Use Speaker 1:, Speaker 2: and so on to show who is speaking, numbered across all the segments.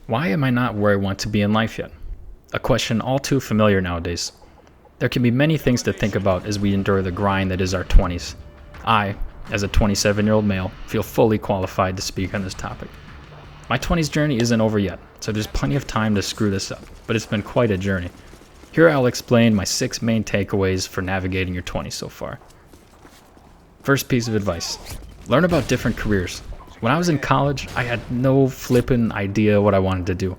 Speaker 1: Why am I not where I want to be in life yet? A question all too familiar nowadays. There can be many things to think about as we endure the grind that is our 20s. I, as a 27-year-old male, feel fully qualified to speak on this topic. My 20s journey isn't over yet, so there's plenty of time to screw this up, but it's been quite a journey. Here I'll explain my 6 main takeaways for navigating your 20s so far. First piece of advice: learn about different careers. When I was in college, I had no flippin' idea what I wanted to do.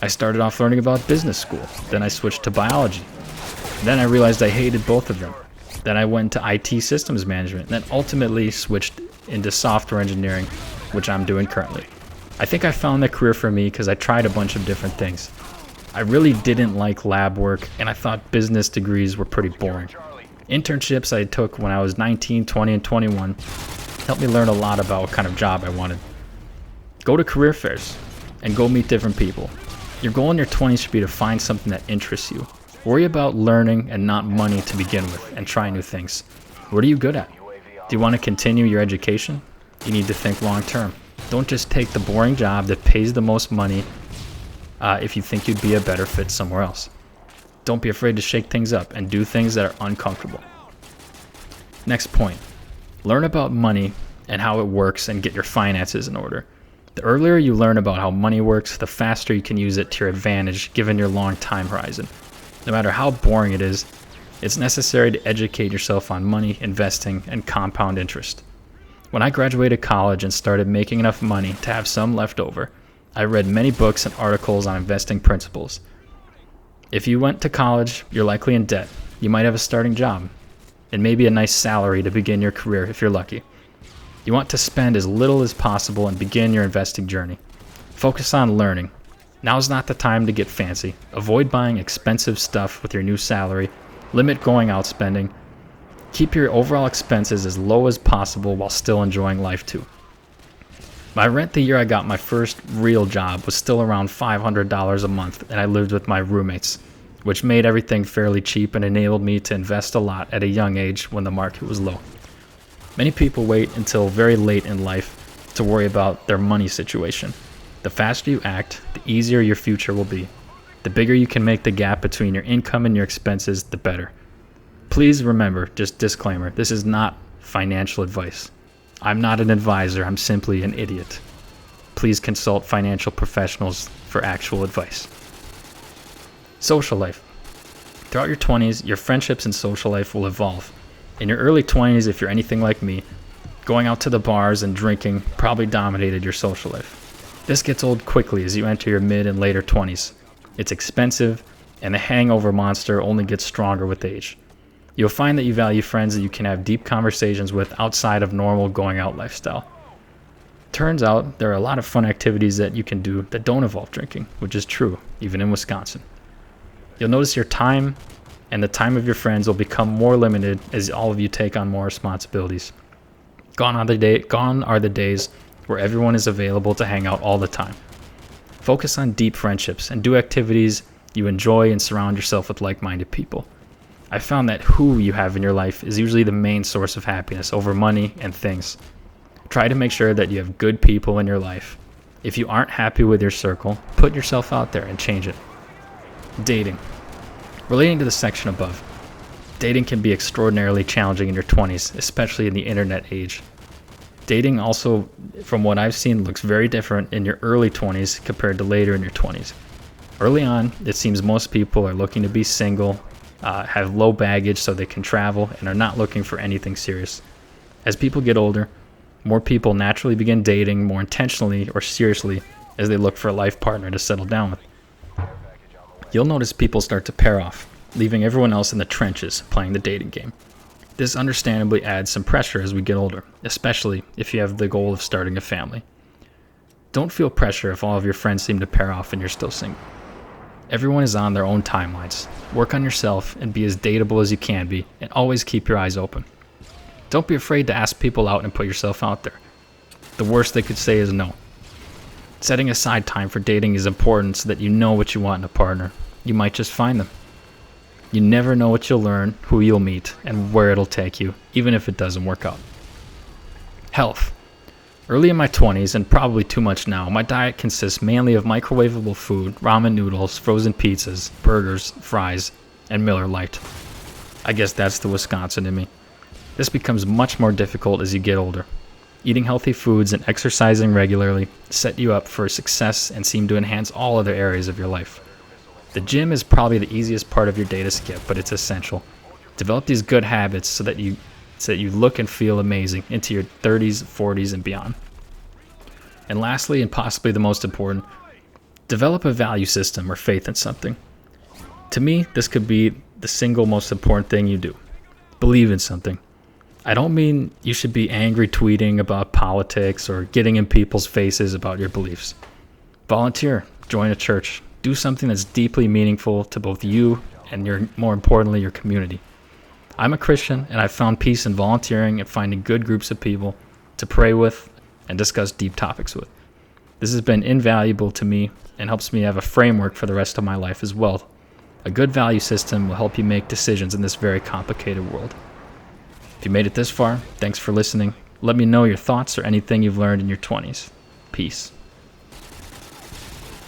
Speaker 1: I started off learning about business school, then I switched to biology. Then I realized I hated both of them. Then I went to IT systems management, and then ultimately switched into software engineering, which I'm doing currently. I think I found that career for me because I tried a bunch of different things. I really didn't like lab work, and I thought business degrees were pretty boring. Internships I took when I was 19, 20, and 21 helped me learn a lot about what kind of job I wanted. Go to career fairs and go meet different people. Your goal in your 20s should be to find something that interests you. Worry about learning and not money to begin with, and try new things. What are you good at? Do you want to continue your education? You need to think long term. Don't just take the boring job that pays the most money if you think you'd be a better fit somewhere else. Don't be afraid to shake things up and do things that are uncomfortable. Next point: learn about money and how it works and get your finances in order. The earlier you learn about how money works, the faster you can use it to your advantage given your long time horizon. No matter how boring it is, it's necessary to educate yourself on money, investing, and compound interest. When I graduated college and started making enough money to have some left over, I read many books and articles on investing principles. If you went to college, you're likely in debt. You might have a starting job, and maybe a nice salary to begin your career if you're lucky. You want to spend as little as possible and begin your investing journey. Focus on learning. Now's not the time to get fancy. Avoid buying expensive stuff with your new salary. Limit going out spending. Keep your overall expenses as low as possible while still enjoying life too. My rent the year I got my first real job was still around $500 a month, and I lived with my roommates, which made everything fairly cheap and enabled me to invest a lot at a young age when the market was low. Many people wait until very late in life to worry about their money situation. The faster you act, the easier your future will be. The bigger you can make the gap between your income and your expenses, the better. Please remember, just disclaimer, this is not financial advice. I'm not an advisor, I'm simply an idiot. Please consult financial professionals for actual advice. Social life. Throughout your 20s, your friendships and social life will evolve. In your early 20s, if you're anything like me, going out to the bars and drinking probably dominated your social life. This gets old quickly as you enter your mid and later 20s. It's expensive, and the hangover monster only gets stronger with age. You'll find that you value friends that you can have deep conversations with outside of normal going out lifestyle. Turns out there are a lot of fun activities that you can do that don't involve drinking, which is true, even in Wisconsin. You'll notice your time and the time of your friends will become more limited as all of you take on more responsibilities. Gone are the days where everyone is available to hang out all the time. Focus on deep friendships and do activities you enjoy and surround yourself with like-minded people. I found that who you have in your life is usually the main source of happiness over money and things. Try to make sure that you have good people in your life. If you aren't happy with your circle, put yourself out there and change it. Dating. Relating to the section above, dating can be extraordinarily challenging in your 20s, especially in the internet age. Dating also, from what I've seen, looks very different in your early 20s compared to later in your 20s. Early on, it seems most people are looking to be single, have low baggage so they can travel, and are not looking for anything serious. As people get older, more people naturally begin dating more intentionally or seriously as they look for a life partner to settle down with. You'll notice people start to pair off, leaving everyone else in the trenches playing the dating game. This understandably adds some pressure as we get older, especially if you have the goal of starting a family. Don't feel pressure if all of your friends seem to pair off and you're still single. Everyone is on their own timelines. Work on yourself and be as dateable as you can be, and always keep your eyes open. Don't be afraid to ask people out and put yourself out there. The worst they could say is no. Setting aside time for dating is important so that you know what you want in a partner. You might just find them. You never know what you'll learn, who you'll meet, and where it'll take you, even if it doesn't work out. Health. Early in my 20s, and probably too much now, my diet consists mainly of microwavable food, ramen noodles, frozen pizzas, burgers, fries, and Miller Lite. I guess that's the Wisconsin in me. This becomes much more difficult as you get older. Eating healthy foods and exercising regularly set you up for success and seem to enhance all other areas of your life. The gym is probably the easiest part of your day to skip, but it's essential. Develop these good habits so that you look and feel amazing into your 30s, 40s, and beyond. And lastly, and possibly the most important, develop a value system or faith in something. To me, this could be the single most important thing you do. Believe in something. I don't mean you should be angry tweeting about politics or getting in people's faces about your beliefs. Volunteer, join a church, do something that's deeply meaningful to both you and more importantly, your community. I'm a Christian, and I've found peace in volunteering and finding good groups of people to pray with and discuss deep topics with. This has been invaluable to me and helps me have a framework for the rest of my life as well. A good value system will help you make decisions in this very complicated world. If you made it this far, thanks for listening. Let me know your thoughts or anything you've learned in your 20s. Peace.